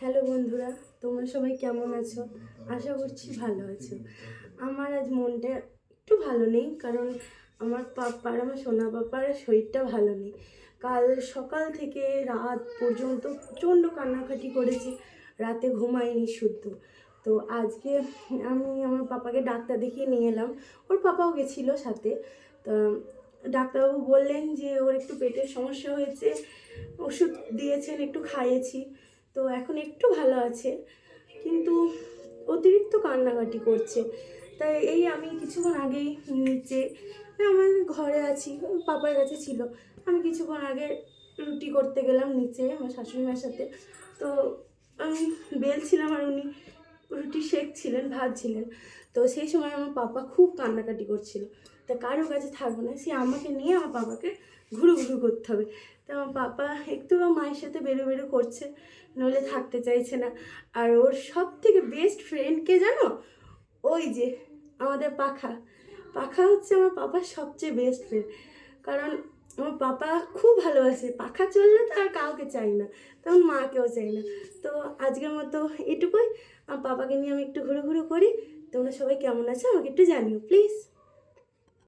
Hello বন্ধুরা, তোমরা সবাই কেমন আছো? আশা করছি ভালো আছো। আমার আজ মনটা একটু ভালো নেই, কারণ আমার সোনা পাপার শরীরটা ভালো নেই। কাল সকাল থেকে রাত পর্যন্ত প্রচণ্ড কান্নাকাটি করেছে, রাতে ঘুমায়নি শুদ্ধ। তো আজকে আমি আমার পাপাকে ডাক্তার দেখিয়ে নিয়ে এলাম, ওর পাপাও গেছিলো সাথে। তো ডাক্তারবাবু বললেন যে ওর একটু পেটের সমস্যা হয়েছে, ওষুধ দিয়েছেন, একটু খাইয়েছি, তো এখন একটু ভালো আছে, কিন্তু অতিরিক্ত কান্নাকাটি করছে। তাই আমি কিছুক্ষণ আগেই নিচে আমার ঘরে আছি, পাপার কাছে ছিল, আমি কিছুক্ষণ আগে রুটি করতে গেলাম নিচে আমার শাশুড়ি মায়ের সাথে। তো আমি বেলছিলাম আর উনি রুটি সেঁকছিলেন, ভাজছিলেন। তো সেই সময় আমার পাপা খুব কান্নাকাটি করছিল। তা কারোর কাছে থাকবো না, সে আমাকে নিয়ে আমার বাবাকে ঘুরু ঘুরু করতে হবে। তো আমার পাপা একটু মায়ের সাথে বেরো করছে, নইলে থাকতে চাইছে না। আর ওর সব থেকে বেস্ট ফ্রেন্ডকে জানো, ওই যে আমাদের পাখা। পাখা হচ্ছে আমার পাপার সবচেয়ে বেস্ট ফ্রেন্ড, কারণ আমার পাপা খুব ভালোবাসে। পাখা চললে তো আর কাউকে চাই না, তেমন মাকেও চাই না। তো আজকের মতো এটুকুই। আমার পাপাকে নিয়ে আমি একটু ঘুরু ঘুরু করি। তোমরা সবাই কেমন আছো আমাকে একটু জানিও প্লিজ।